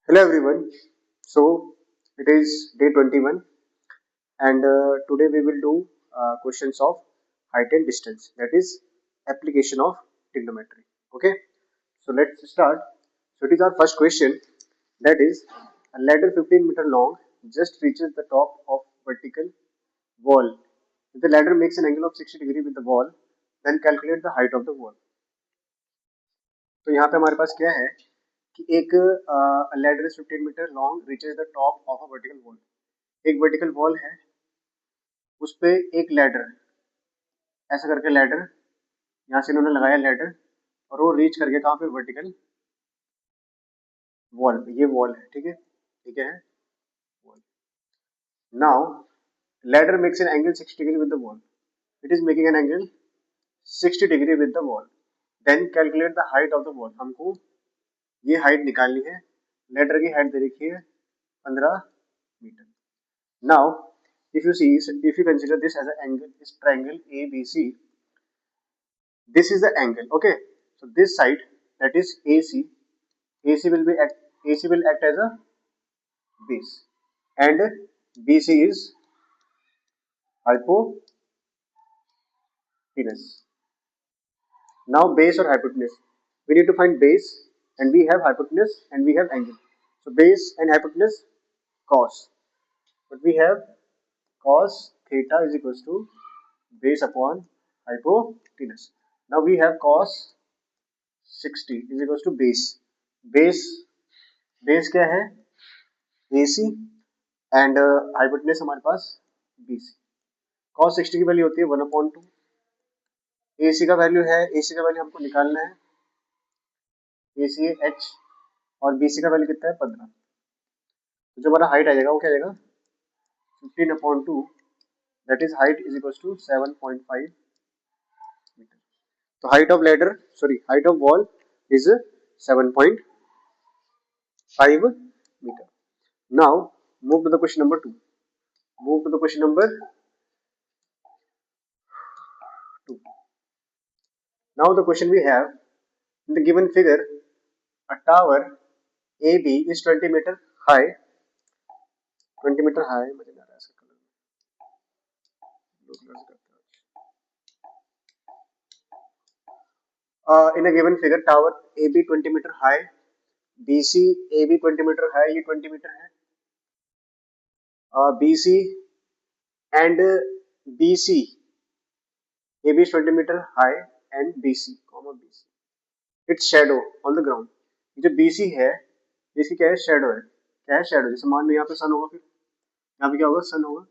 Hello everyone. So it is day 21 and today we will do questions of height and distance, that is application of trigonometry. Okay, so let's start. So it is our first question, that is a ladder 15-meter long just reaches the top of vertical wall. If the ladder makes an angle of 60 degree with the wall, then calculate the height of the wall. तो यहाँ पे हमारे पास क्या है कि एक ladder is 15 metre long reaches the top of a vertical wall. एक vertical wall है, उस पे एक लैडर, ऐसा करके लैडर यहाँ से इन्होंने लगाया लैडर, और वो रीच करके कहाँ पे वर्टिकल वॉल पे, ये वॉल है, ठीक है, ठीक है wall. Now ladder makes an angle 60 degree with the wall, it is making an angle 60 degree with the wall, then calculate the height of the wall. हमको ये हाइट निकालनी है। लैडर की हाइट दे रखी है 15 metre. Now, if you consider this as an angle, this triangle ABC, this is the angle. Okay, so this side, that is AC will act as a base, and BC is hypotenuse. Now, base or hypotenuse, we need to find base, and we have hypotenuse, and we have angle. So base and hypotenuse cos, but we have cos theta is equals to base upon hypotenuse. Now we have cos 60 is equals to base. Base क्या है? AC and hypotenuse हमारे पास BC. cos 60 की value होती है 1/2. AC का value है, AC का value हमको निकालना है, AC है H, और BC का वैल्यू कितना है 15. तो जो हमारा हाइट आ जाएगा वो क्या आ जाएगा 15/2, that is height is equals to 7.5 meter. So height of wall is 7.5 meter. Now move to the question number 2. Move to the question number 2. Now the question we have, in the given figure, a tower AB is 20 meter high. 20 meter high, in a given figure, tower AB 20 meter high, BC AB 20 meter high, ये 20 meter है, BC and BC AB is 20 meter high and BC, its shadow on the ground. जो BC है, इसकी क्या है, shadow है। क्या है, शेडो। जैसे मान लो यहाँ पे सन होगा, फिर यहाँ पे क्या होगा, सन होगा,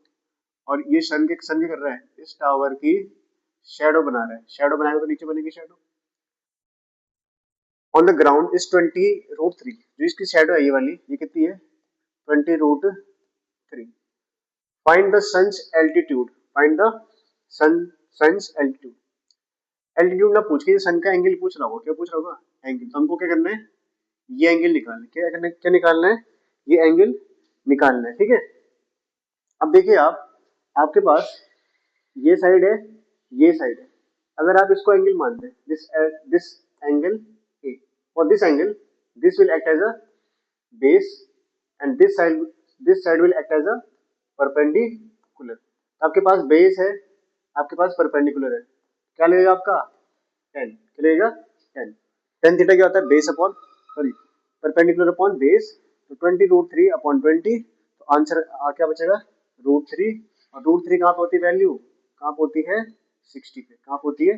और ये सन के कर रहा है, इस टावर की शेडो बना रहा है। शेडो बनाएगा तो नीचे बनेगी shadow. On the ground is 20√3, जो इसकी शेडो है ये वाली, ये कितनी है 20√3. Find the sun's altitude, find the sun's altitude. Altitude ना पूछ के सन का एंगल पूछ रहा होगा। क्या पूछ रहा होगा, एंगल। तो हमको क्या करना है, ये एंगल निकालना है। क्या करना है, क्या निकालना है, ये एंगल निकालना है, ठीक है। अब देखिए आपके पास ये साइड है, ये साइड है। अगर आप इसको एंगल मानते हैं, दिस एंगल ए, और this angle, this will act as a base, and this side will act as a perpendicular. आपके पास बेस है, आपके पास परपेंडिकुलर है, क्या लगेगा आपका 10, क्या लगेगा 10। टेन थीटा क्या होता है, base upon perpendicular upon base, तो 20√3 अपॉन 20, तो आंसर क्या बचेगा √3, और √3 कहाँ पे होती है वैल्यू, कहाँ पे होती है 60 पे, कहाँ पे होती है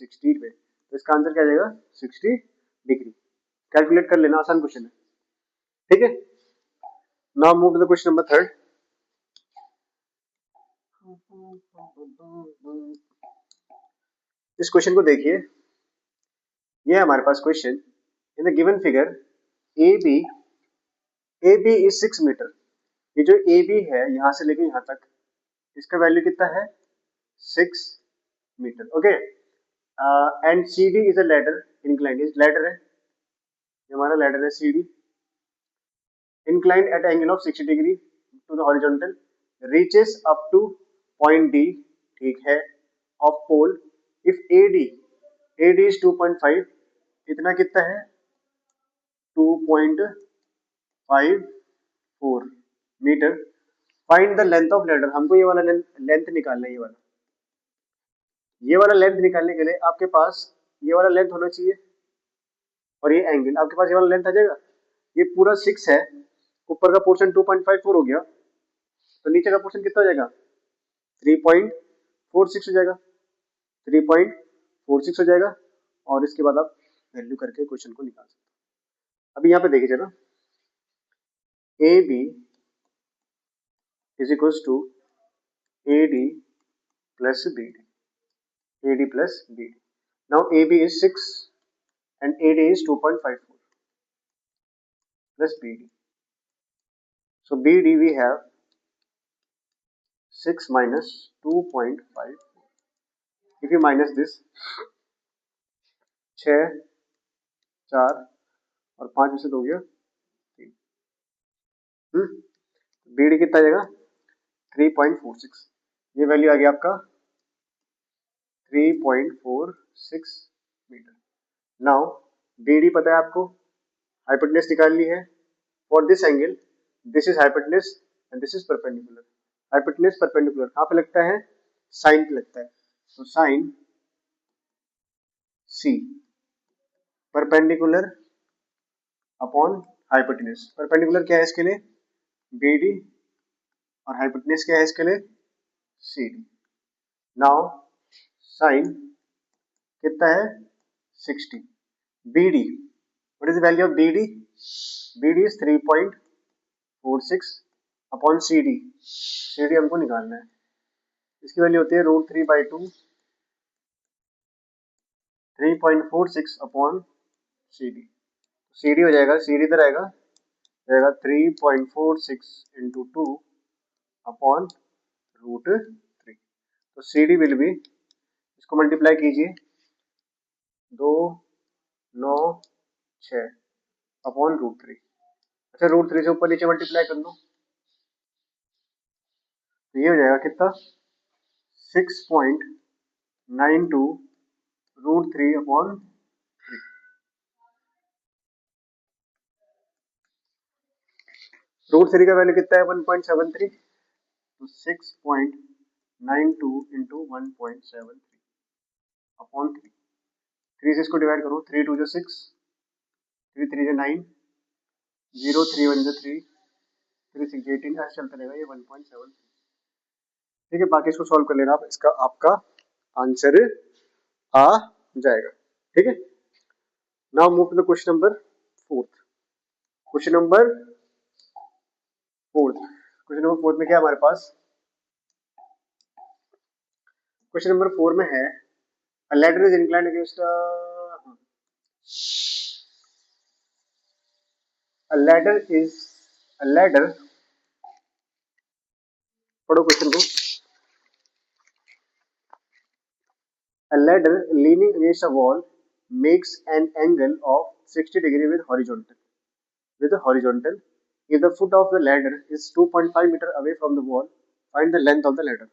60 पे। तो इसका आंसर क्या जाएगा 60 डिग्री। कैलकुलेट कर लेना, आसान क्वेश्चन है, ठीक है। Now move to the question number 3. इस क्वेश्चन को देखिए, ये है हमारे पास question. In the given figure A B is 6 metre. ये जो ए बी है यहाँ से लेके यहाँ तक, इसका वैल्यू कितना है 6 metre. Okay, and C D is a ladder inclined, is ladder है, ये हमारा लैडर है C D, inclined at angle of 60 degree to the horizontal, reaches up to point D, ठीक है, of pole if AD is 2.5, इतना कितना है 2.5, metre. Find the length of ladder, हमको ये वाला लेंथ निकालना है, ये वाला लेंथ निकालने के लिए आपके पास ये वाला लेंथ होना चाहिए और ये एंगल, आपके पास ये वाला लेंथ आ जाएगा। ये पूरा 6 है, ऊपर का पोर्शन 2.54 हो गया, तो नीचे का पोर्शन कितना हो जाएगा 3.46 हो जाएगा, 3.46 हो जाएगा। और इसके बाद आप वैल्यू करके क्वेश्चन को निकाल सकते हो। अभी यहाँ पे देखिए ना, A B is equal to A D plus B D, A D plus B D. Now A B is 6 and AD is 2.54 plus BD. So BD we have 6 minus 2.54. If you minus this, 6, 4 और 5 में से 2 गया 3। BD कितना आ जाएगा 3.46। ये value आ गया आपका 3.46 metre. Now BD पता है आपको, हाइपोटेन्यूज निकालनी है। For this angle this is hypotenuse and this is perpendicular. Hypotenuse perpendicular कहाँ पे लगता है, साइन पे लगता है। तो sine C perpendicular upon hypotenuse. Perpendicular क्या है इसके लिए BD और हाइपोटेन्यूज क्या है इसके लिए CD। नाउ साइन कितना है 60। BD, what is the value of BD? BD is 3.46 upon CD। CD हमको निकालना है, इसकी वैल्यू होती है √3/2, 3.46 अपॉन CD। CD हो जाएगा, CD इधर आएगा, 3.46 इंटू 2 अपॉन √3। तो CD विल बी, इसको मल्टीप्लाई कीजिए, 2, 9, 6 अपॉन √3। अच्छा √3 से ऊपर नीचे मल्टीप्लाई कर लो, तो ये हो जाएगा कितना 6.92 √3 अपॉन 3। √3 का वैल्यू कितना है 1.73, तो 6.92 इंटू 1.73 अपॉन 3। 3 से इसको डिवाइड करो, 3 2 जो 6, 3 3 जो 9, 0 3 1 जो 3, 3 6 18, ऐसे चलता रहेगा ये 1.73। ठीक है, बाकी इसको सॉल्व कर लेना आप, इसका आपका आंसर आ जाएगा। ठीक है, now move to the question number 4। Question number 4 में क्या है हमारे पास, क्वेश्चन नंबर 4 में है a ladder is inclined against a ladder पढ़ो क्वेश्चन को। A ladder leaning against a wall makes an angle of 60 degree with horizontal. If the foot of the ladder is 2.5 meter away from the wall, find the length of the ladder.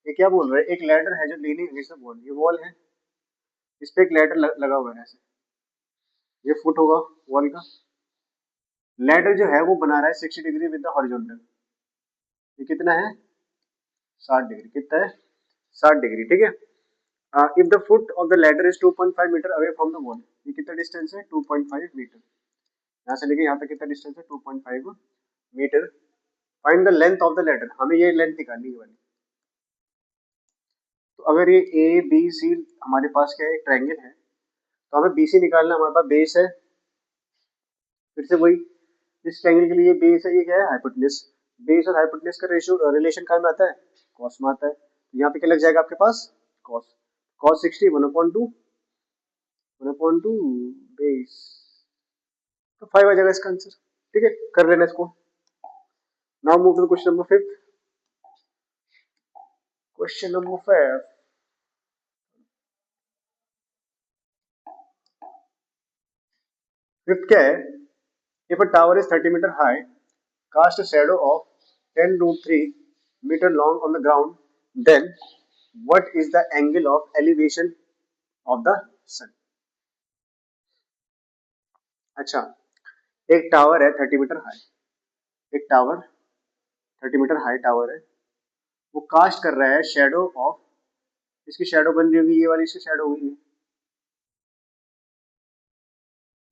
ये क्या बोल रहा है, एक ladder है जो leaning against the wall, ये wall है, इस पे एक लैडर लगा हुआ है ऐसे, ये फुट होगा वॉल का। लैडर जो है वो बना रहा है 60 डिग्री विद द हॉरिजॉन्टल, ये कितना है 60 डिग्री, कितना है 60 डिग्री। ठीक है, if the foot of the ladder is 2.5 metre away from the wall, ये कितना डिस्टेंस है 2.5 मीटर, यहाँ से लेके यहाँ तक कितना डिस्टेंस है 2.5 metre. Find the length of the ladder, हमें ये लेंथ निकालनी है वाली। तो अगर ये ए बी सी हमारे पास क्या है, एक ट्रायंगल है, तो हमें BC निकालना, हमारे पास बेस है, फिर से वही, इस ट्रायंगल के लिए बेस है, ये क्या है हाइपोटेन्यूज। बेस और हाइपोटेन्यूज का रेशियो रिलेशन कहाँ में आता है, कॉस में आता है। तो यहाँ पे क्या लग जाएगा आपके पास कॉस, cos 60 1/2 बेस, तो 5 आ जाएगा इसका आंसर। ठीक है, कर लेना इसको। Now move to question number 5। Question number 5, fifth क्या है, if a tower is 30 metre high, cast a shadow of 10√3 meter long on the ground, then what is the angle of elevation of the sun? अच्छा, एक tower है 30 metre high, एक tower 30 metre high tower है, वो cast कर रहा है shadow of, इसकी शेडो बन रही होगी ये वाली, इसकी शेडो हुई,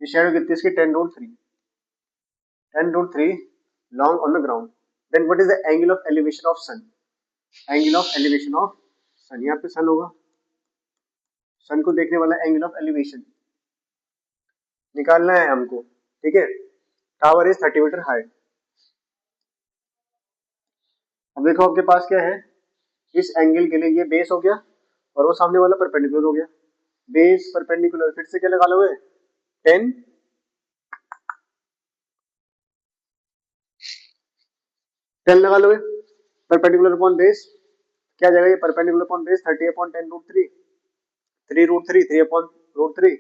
ये शेडो कितनी इसकी 10√3, 10√3 long on the ground. Then what is the angle of elevation of sun, angle of elevation of sun, यहाँ पे सन होगा, सन को देखने वाला एंगल ऑफ एलिवेशन निकालना है हमको, ठीक है। Tower is 30 metre high. अब देखो आपके पास क्या है, इस एंगल के लिए ये बेस हो गया और वो सामने वाला परपेंडिकुलर हो गया, बेस परपेंडिकुलर, फिर से क्या लगा लोगे 10, 10 लगा लोगे, परपेंडिकुलर अपॉन बेस क्या जाएगा, ये परपेंडिकुलर अपॉन बेस 30/10√3, 3√3, 3/√3,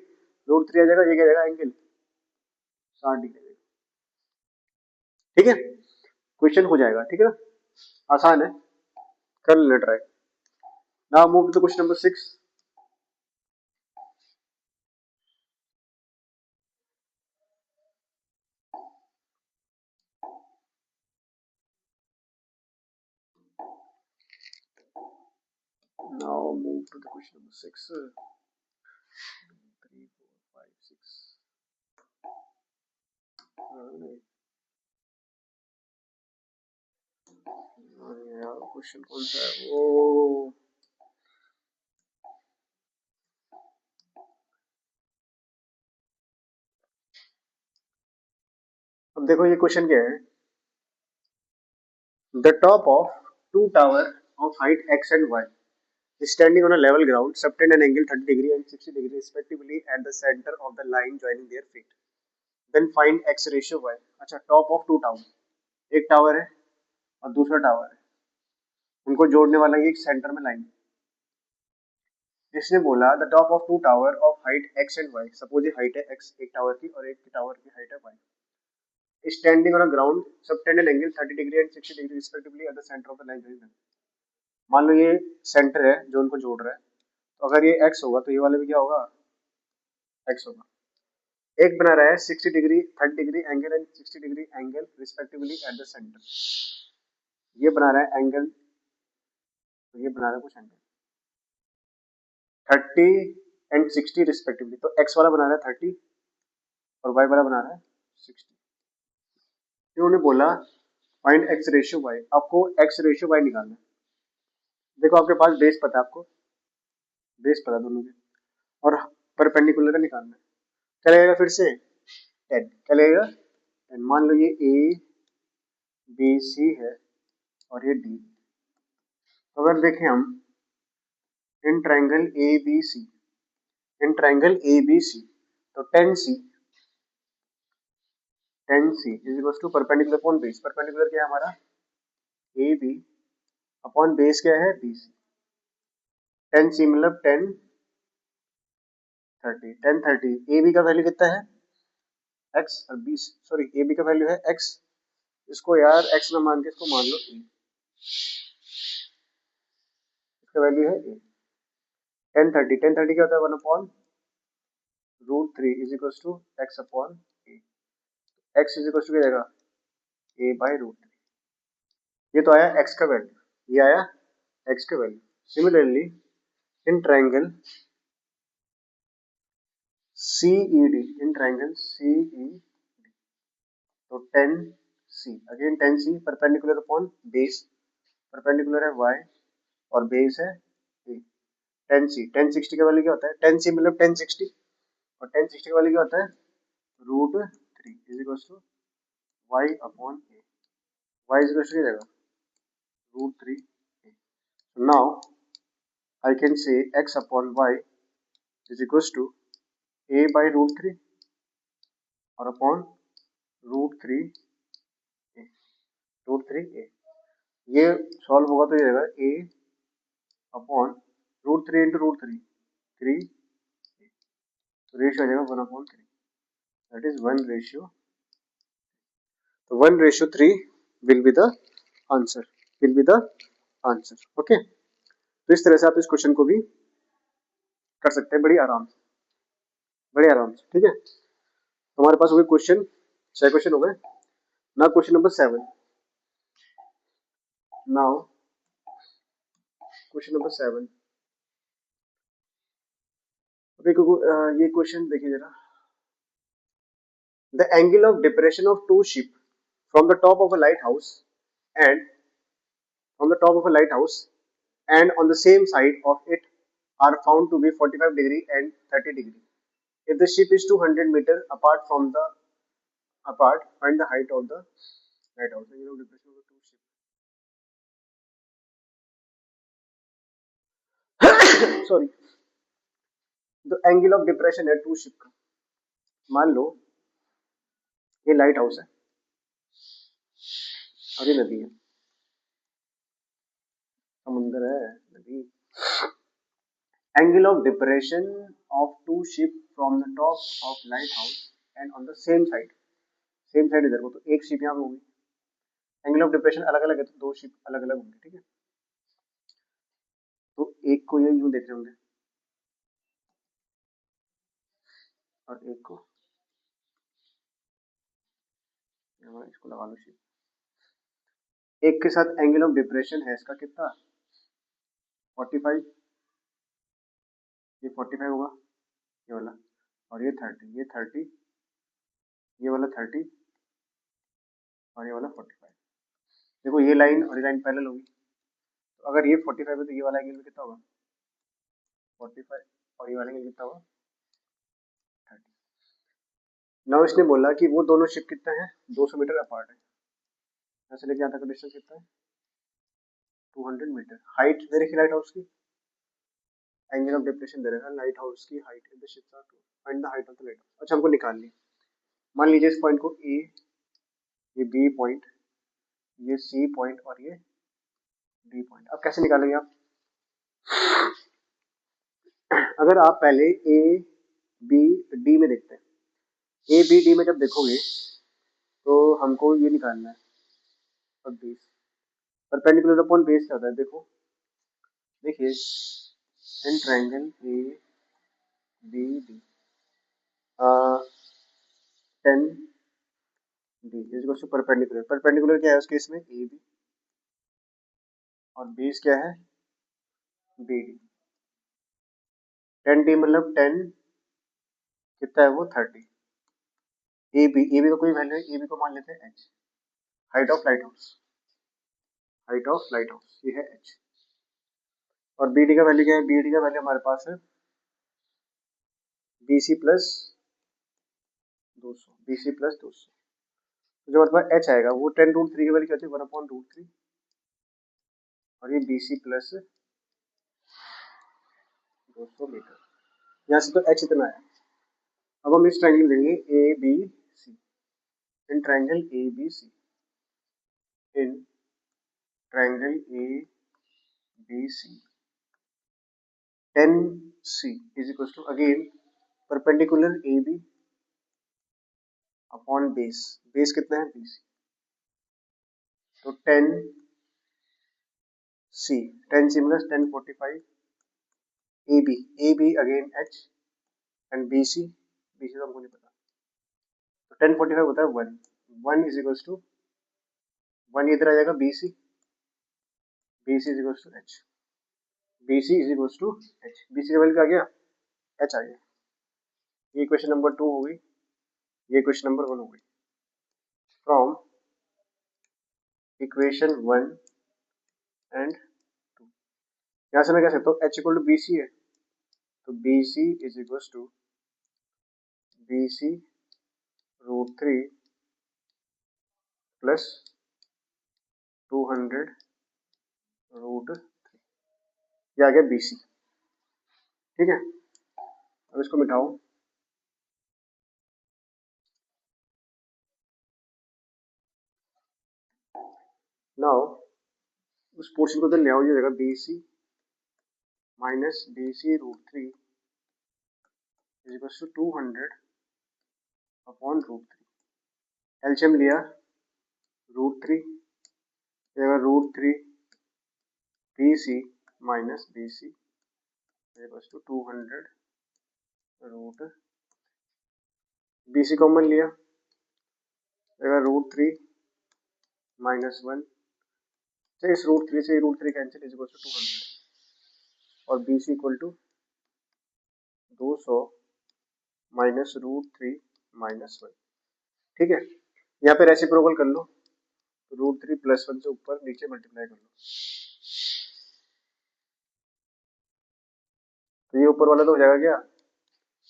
√3 आ जाएगा, ये क्या जाएगा एंगल 60 डिग्री, ठीक है। क्वेश्चन हो जाएगा, ठीक है ना, आसान है, कर लेना try. Now move to question number 6। Now move to the question number 6. 3, 4, 5, 6. यार क्वेश्चन कौन सा है वो, अब देखो ये क्वेश्चन क्या है, the top of two tower of height x and y standing on a level ground subtend an angle 30 degree and 60 degree respectively at the center of the line joining their feet, then find x ratio y। अच्छा, top of two tower, एक tower है और दूसरा tower है, उनको जोड़ने वाला ये एक सेंटर में लाइन, इसने बोला the top of two tower of height x and y, suppose ये हाइट है x एक टावर की और एक टावर की हाइट है y, standing on a ground subtend an angle 30 degree and 60 degree respectively at the centre of the line joining. मान लो ये सेंटर है जो उनको जोड़ रहा है, तो अगर ये x होगा तो ये वाले भी क्या होगा x होगा। एक बना रहा है 60 degree 30 degree angle and 60 degree angle respectively at the centre, ये बना रहा है एंगल, तो ये बना रहा है कुछ एंगल 30 एंड 60 रिस्पेक्टिवली, तो x वाला बना रहा है 30 और y वाला बना रहा है 60। इन्होंने बोला फाइंड x रेशियो y, आपको x रेशियो y निकालना है। देखो आपके पास बेस पता है, आपको बेस पता दोनों के, और परपेंडिकुलर का निकालना है, क्या लगेगा फिर से 10, क्या लगेगा 10। मान लो ये ए बी सी है और ये डी, तो अगर देखें हम in triangle A B C, in triangle A B C, तो 10 C is equal to perpendicular upon base, perpendicular क्या है हमारा ए बी अपॉन बेस क्या है बी सी, 10 सी मतलब 10 30, 10 30, ए बी का वैल्यू कितना है x और बी, सॉरी ए बी का वैल्यू है x, इसको यार x ना मान के इसको मान लो e, इसका वैल्यू है a। 10 30, 10 30 क्या होता है 1/√3 is equal to x upon a, x is equal to क्या जाएगा a/√3, ये तो आया x का वैल्यू, ये आया x का value. Similarly in triangle CED, in triangle CED, तो 10 C again 10 C perpendicular upon base, perpendicular है y और बेस है a, 10 सी 1060 का वैल्यू क्या होता है 10 सी मतलब 1060 और 1060 का वैल्यू क्या होता है √3 is equal to y upon a, y is equal to क्या जाएगा √3 a। So now I can say x upon y is equals to a/√3 और अपॉन √3 a, √3 a, ये सॉल्व होगा तो ये रहेगा a अपॉन √3 इंटू √3 3, तो रेशियो आ जाएगा 1/3, दैट इज 1/3, तो 1/3 will be the answer, will be the answer. Okay, तो इस तरह से आप इस क्वेश्चन को भी कर सकते हैं बड़ी आराम से, बड़े आराम से, ठीक है। हमारे पास हो गए क्वेश्चन 6 क्वेश्चन हो गए। Now question number 7। Now question number 7। ये क्वेश्चन देखिए जरा। The angle of depression of two ship from the top of a lighthouse and from the top of a lighthouse and on the same side of it are found to be 45 degree and 30 degree. If the ship is 200 meter apart, find the height of the lighthouse. You know depression of the two ships. Sorry. The angle of depression है to ship का। मान लो ये light house है और ये नदी है, समुंदर है, नदी। Angle of depression of two ship from the top of lighthouse and on the same side, same side इधर को, तो एक शिप यहाँ पे होगी। एंगल ऑफ डिप्रेशन अलग अलग है तो दो शिप अलग अलग होंगे, ठीक है। तो एक को ये यूं देख रहे होंगे और एक को इसको लगा लो शिप। एक के साथ एंगल ऑफ डिप्रेशन है इसका कितना, 45, ये 45 होगा ये वाला, और ये 30, ये 30, ये वाला 30 और ये वाला 45। देखो ये लाइन और ये लाइन पैरेलल होगी, तो अगर ये 45 है तो ये वाला एंगल कितना होगा 45 और ये वाला एंगल कितना होगा 30। नाउ इसने बोला कि वो दोनों शिप कितना है 200 मीटर अपार्ट है, यहाँ से लेके यहाँ तक का डिस्टेंस कितना है 200 मीटर। हाइट दे रखी लाइट हाउस की, एंगल ऑफ डिप्रेशन दे रखा है लाइट हाउस की height in the ships are to find the height of the lighthouse. अच्छा हमको निकालनी, मान लीजिए इस पॉइंट को ए, ये बी पॉइंट, ये सी पॉइंट और ये डी पॉइंट। अब कैसे निकालेंगे आप, अगर आप पहले ए बी डी में देखते हैं, ए बी डी में जब देखोगे तो हमको ये निकालना है अब बेस, परपेंडिकुलर अपॉन बेस क्या होता है, देखो देखिए in triangle A B D 10 D is equal to perpendicular. Perpendicular क्या है उस केस में ए बी और बेस क्या है बी डी। 10 डी मतलब 10 कितना है वो 30। ए बी का कोई वैल्यू है, ए बी को मान लेते हैं H, height of light house, height of light house ये है एच। और बी डी का वैल्यू क्या है, बी डी का वैल्यू हमारे पास है B C plus 200, B C plus 200। तो जो हमारे पास एच आएगा वो 10√3 की वैल्यू क्या होती है 1/√3 और ये बी सी प्लस 200 मीटर। यहाँ से तो एच इतना है। अब हम इस ट्रायंगल लेंगे A B C, in triangle A B C, in triangle A B C 10 C is equal to again perpendicular A B upon base, base कितना है बी सी, तो 10 सी, 10 सी मतलब 1045 A B again H and B C तो हमको नहीं पता, तो 1045 होता है 1, 1 इज इक्वल टू 1 इधर आ जाएगा B C is equal to H, B C is equal to H, B C का वैल्यू आ गया एच आ गया। ये क्वेश्चन नंबर 2 हो गई, ये क्वेश्चन नंबर 1 हो गई। फ्रॉम इक्वेशन 1 एंड 2 यहाँ से मैं कह सकता हूँ H equal to B C है, तो B C is equal to B C √3 plus 200√3, ये आ गया बी सी, ठीक है। अब इसको मिटाओ, नाउ उस पोर्शन को तो ले आओ, ये रहेगा B C minus B C √3 is equal to 200/√3। LCM लिया √3 √3 B C minus B C is equal to 200 root, B C common लिया √3 -1, इस √3 से √3 कैंसिल, इज इक्वल टू 200 और बी सी इक्वल टू 200 -√3 -1। ठीक है, यहाँ पे रेसिप्रोकल कर लो, √3 + 1 से ऊपर नीचे मल्टीप्लाई कर लो, तो ये ऊपर वाला तो हो जाएगा क्या,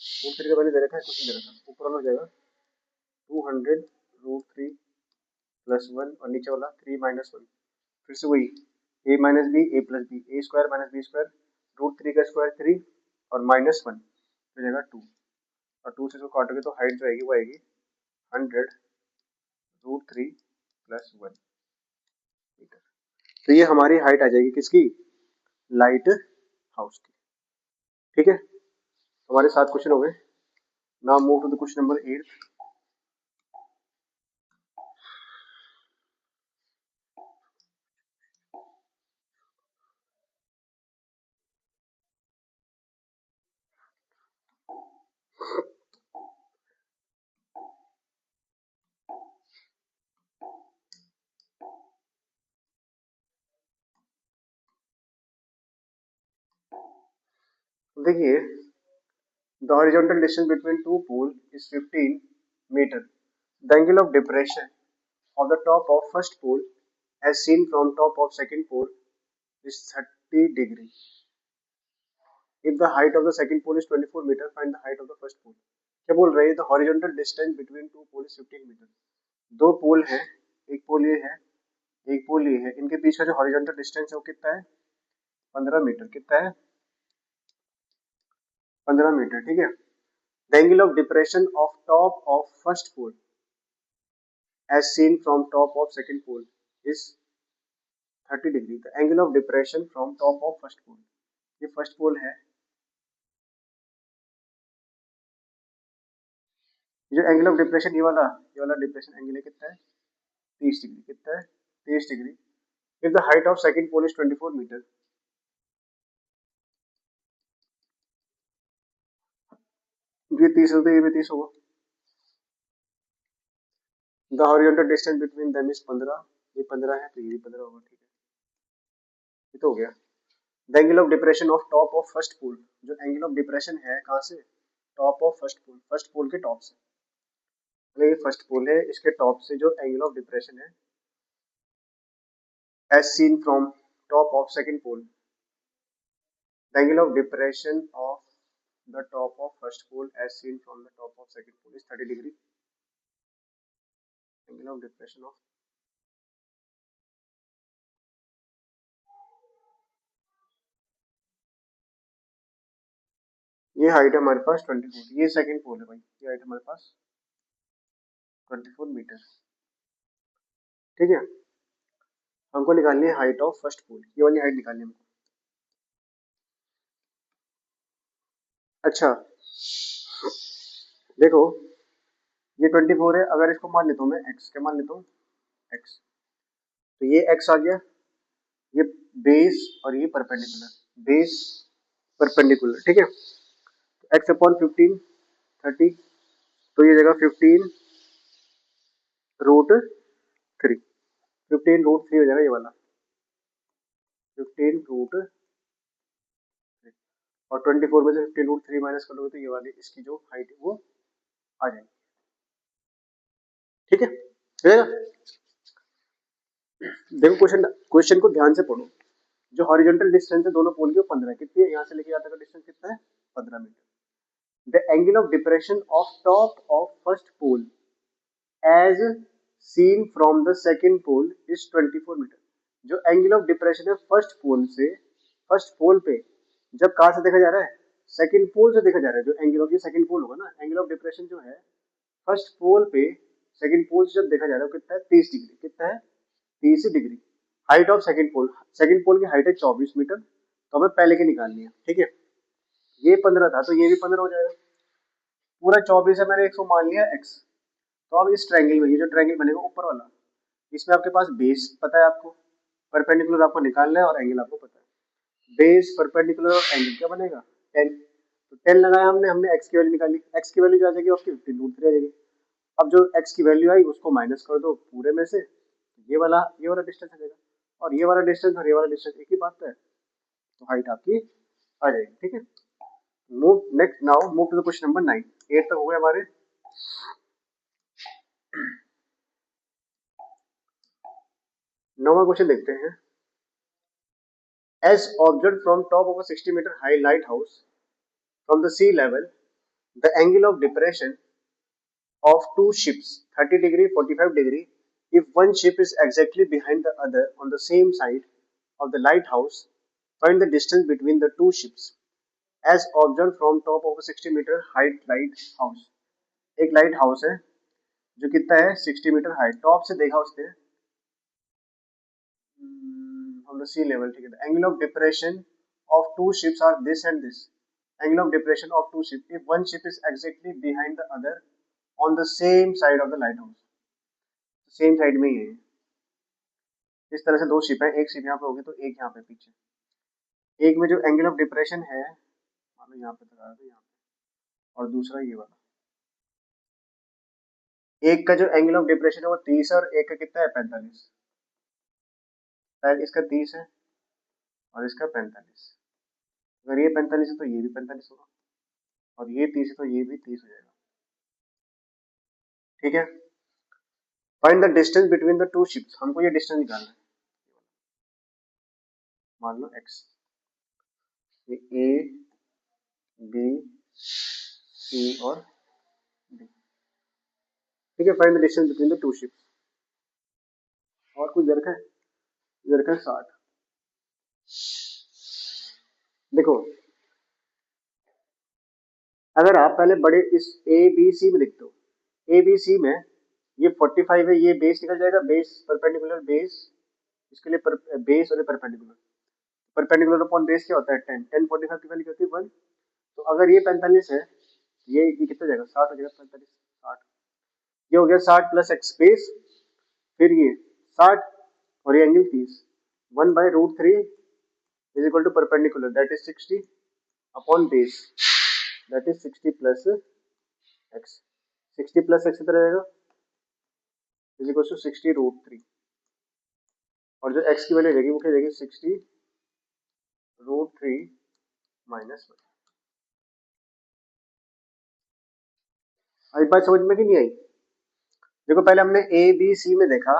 √3 का पहले दे रखा है, कुछ नहीं दे रखा, ऊपर वाला हो जाएगा 200 √3 + 1 और नीचे वाला 3 -1, फिर से वही a - b a + b, a² - b² √3 का स्क्वायर 3 और -1 हो जाएगा 2, और 2 से इसको काटोगे तो हाइट जो आएगी वो आएगी 100 √3 + 1 मीटर। तो ये हमारी हाइट आ जाएगी किसकी, लाइट हाउस की। ठीक है, हमारे 7 क्वेश्चन हो गए। Now move to the question number 8। देखिए, the horizontal distance between two pole is 15 metre, the angle of depression of the top of first pole as seen from top of second pole is 30 degree. If the height of the second pole is 24 meter, find the height of the first pole. क्या बोल रहे हैं, the horizontal distance between two pole is 15 meter. दो पोल है, एक पोल ये है, एक पोल ये है, इनके बीच का जो हॉरिजॉन्टल डिस्टेंस है वो कितना है, 15 मीटर। कितना है, 15 मीटर। ठीक है, the angle of depression of top of first pole as seen from top of second pole is 30 degree. The angle of depression from top of first pole, ये first पोल है, जो एंगल ऑफ डिप्रेशन ये वाला depression angle है कितना है, 30 degree. कितना है, 30 degree. If the height of second pole is 24 metre, ये 30 होता है, ये भी 30 होगा। The horizontal distance between them is 15, ये 15 है तो ये भी 15 होगा। ठीक है, ये तो हो गया। The angle of depression of top of first pole, जो एंगल ऑफ डिप्रेशन है कहाँ से, टॉप ऑफ फर्स्ट पोल के टॉप से, अगर ये फर्स्ट पोल है इसके टॉप से जो एंगल ऑफ डिप्रेशन है as seen from top of second pole, the angle of depression of the top of first pole as seen from the top of second pole is 30 degree. Angle of depression of ये height है हमारे पास 24, ये second पोल है भाई, ये height हमारे पास 24 metre. ठीक है, हमको निकालनी है हाइट ऑफ फर्स्ट पोल, ये वाली हाइट निकालनी है हमको। अच्छा देखो, ये 24 है, अगर इसको मान लेता हूँ मैं x, क्या मान लेता हूँ x, तो ये x आ गया, ये बेस और ये परपेंडिकुलर, बेस परपेंडिकुलर। ठीक है, x अपॉन 15 30, तो ये जगह 15 √3, 15 √3 हो जाएगा ये वाला, 15 √3, और 24 में से 15 √3 माइनस करोगे तो ये वाली इसकी जो हाइट है वो आ जाएगी। ठीक है, देखो क्वेश्चन को ध्यान से पढ़ो। जो हॉरिजॉन्टल डिस्टेंस है दोनों पोल की वो 15 है, कितनी है, यहाँ से लेके यहाँ तक का डिस्टेंस कितना है, 15 metre. The angle of depression of top of first pole as seen from the second pole is 24 metre. जो एंगल ऑफ डिप्रेशन है फर्स्ट पोल से, फर्स्ट पोल पे जब कहाँ से देखा जा रहा है, सेकंड पोल से देखा जा रहा है, जो एंगल ऑफ ये सेकंड पोल होगा ना, एंगल ऑफ डिप्रेशन जो है फर्स्ट पोल पे सेकंड पोल से जब देखा जा रहा है वो कितना है, 30 डिग्री। कितना है, 30 डिग्री। हाइट ऑफ सेकंड पोल की हाइट है 24 मीटर, तो हमें पहले की निकालनी है। ठीक है, ये 15 था तो ये भी 15 हो जाएगा, पूरा 24 है, मैंने 100 मान लिया x। तो अब इस ट्रायंगल में, ये जो ट्रायंगल बनेगा ऊपर वाला, इसमें आपके पास बेस पता है आपको, परपेंडिकुलर आपको निकालना है और एंगल आपको पता है। बेस परपेंडिकुलर और एंगल क्या बनेगा, 10। तो 10 लगाया हमने x की वैल्यू निकाली, x की वैल्यू जो आ जाएगी आपकी 15 √3 आ जाएगी। अब जो x की वैल्यू आई उसको माइनस कर दो पूरे में से, ये वाला डिस्टेंस आ जाएगा, और ये वाला डिस्टेंस और ये वाला डिस्टेंस एक ही बात है, तो हाइट आपकी आ जाएगी। ठीक है, move next, now move to the question number 9। 8 तक हो गए हमारे। नौवां क्वेश्चन देखते हैं। As observed from top of a 60-meter high lighthouse from the sea level, the angle of depression of two ships 30 degree 45 degree if one ship is exactly behind the other on the same side of the lighthouse. Find the distance between the two ships as observed from top of a 60-meter height lighthouse। एक light house है जो कितना है 60 metre height, top से देखा उसने on the sea level। ठीक है, the angle of depression of two ships are this and this। angle of depression of two ships if one ship is exactly behind the other on the same side of the lighthouse। Same side में ही है। इस तरह से दो ship है, एक ship यहाँ पे होगी तो एक यहाँ पे पीछे। एक में जो एंगल ऑफ डिप्रेशन है मान लो यहाँ पे लगा दो यहाँ पे, और दूसरा ये वाला। एक का जो एंगल ऑफ डिप्रेशन है वो 30 है और एक का कितना है 45। शायद इसका 30 है और इसका 45। अगर ये 45 है तो ये भी 45 होगा, और ये 30 है तो ये भी 30 हो जाएगा। ठीक है, find the distance between the two ships. हमको ये डिस्टेंस निकालना है। मान लो x, ये a b c और d। ठीक है, find the distance between the two ships. और कुछ दरका है, दरका 60। देखो अगर आप पहले बड़े इस ए बी सी में लिखते हो, ए बी सी में ये 45 है, ये बेस निकल जाएगा, बेस परपेंडिकुलर बेस, इसके लिए बेस और परपेंडिकुलर। परपेंडिकुलर अपॉन बेस क्या होता है 10, 10 45 की वैल्यू होती है 1। तो अगर ये 45 है, ये कितना जाएगा 60 हो जाएगा, 45 60। ये हो गया 60 प्लस एक्स बेस, फिर ये 60 और ये angle 30, 1/√3 is equal to perpendicular that is 60 upon base that is 60 plus x. 60 plus x कितना रहेगा इज इक्वल टू 60√3, और जो एक्स की वैल्यू रहेगी वो क्या रहेगी 60√3 माइनस 1। आज बात समझ में कि नहीं आई? देखो पहले हमने ए बी सी में देखा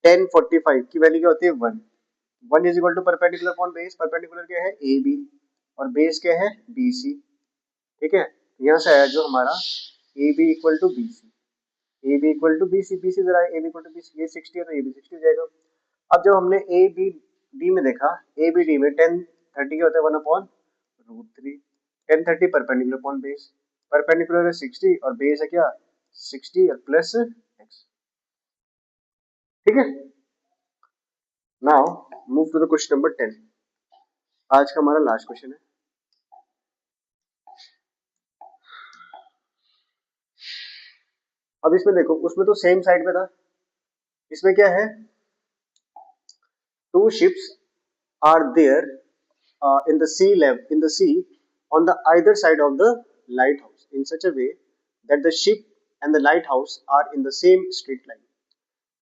1045 की वैल्यू क्या होती है 1। 1 is equal to perpendicular upon base, perpendicular क्या है ए बी और बेस क्या है बी सी। ठीक है, यहाँ से आया जो हमारा A B equal to B C, A B equal to B C, B C जरा A B equal to B C, ये 60 है तो ये भी 60 हो जाएगा। अब जब हमने ए बी डी में देखा, ए बी डी में 1030 क्या होता है 1/√3, 1030 परपेंडिकुलर अपॉन बेस, परपेंडिकुलर है 60 और बेस है क्या 60 और प्लस एक्स। ठीक है, now move to the question number 10। आज का हमारा लास्ट क्वेश्चन है। अब इसमें देखो, उसमें तो सेम साइड पे था, इसमें क्या है two ships are there in the sea on the either side of the lighthouse in such a way that the ship and the lighthouse are in the same straight line.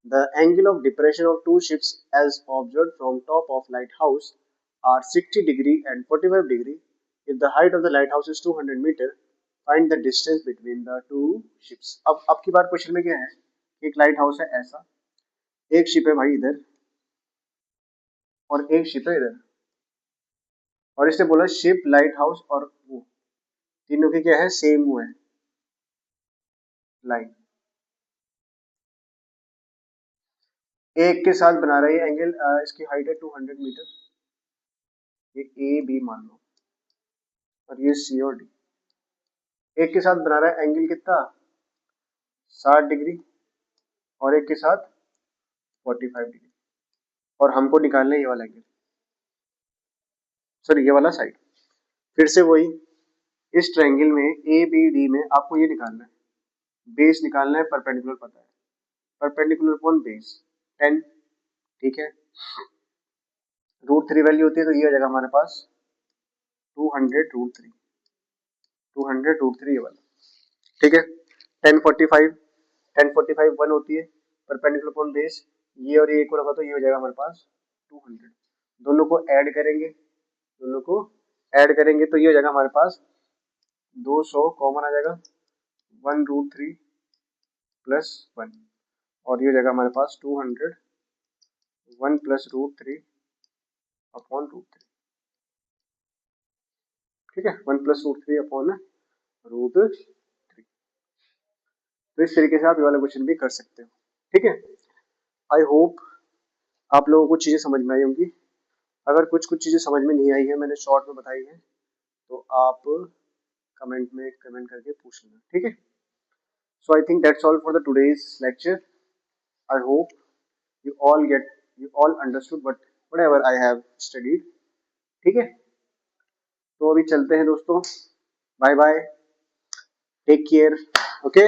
The angle of depression of two ships as observed from top of lighthouse are 60 degree and 45 degree if the height of the lighthouse is 200 meter. Find the distance between the two ships। अब की बार question में क्या है, एक light house है ऐसा, एक ship है भाई इधर और एक शिप है इधर, और इसने बोला शिप लाइट हाउस और वो तीनों की क्या है सेम वो है लाइन। एक के साथ बना रहा है एंगल, इसकी हाइट है 200 मीटर, ये ए बी मान लो, और ये सी और डी। एक के साथ बना रहा है एंगल कितना 60 डिग्री और एक के साथ 45 डिग्री, और हमको निकालना है ये वाला एंगल, सॉरी ये वाला साइड। फिर से वही, इस ट्रायंगल में ए बी डी में आपको ये निकालना है, बेस निकालना है, परपेंडिकुलर पता है, परपेंडिकुलर अपॉन बेस 10। ठीक है, √3 वैल्यू होती है तो ये हो जाएगा हमारे पास 200√3 ये वाला। ठीक है, 1045 1045 1 होती है, परपेंडिकुलर अपॉन बेस, ये और ये को लगा तो ये हो जाएगा हमारे पास 200। दोनों को ऐड करेंगे, तो ये हो जाएगा हमारे पास 200 कॉमन आ जाएगा, 1√3 प्लस 1, और ये हो जाएगा हमारे पास 200 1 प्लस √3 अपॉन √3। ठीक है, 1 प्लस √3 अपॉन √3। तो इस तरीके से आप ये वाला क्वेश्चन भी कर सकते हो। ठीक है, आई होप आप लोगों को चीजें समझ में आई होंगी। अगर कुछ चीजें समझ में नहीं आई है, मैंने शॉर्ट में बताई है, तो आप कमेंट में कमेंट करके पूछ लेना। ठीक है, so I think that's all for the today's lecture. I hope you all understood whatever I have studied। ठीक है, तो अभी चलते हैं दोस्तों, bye bye, take care, okay.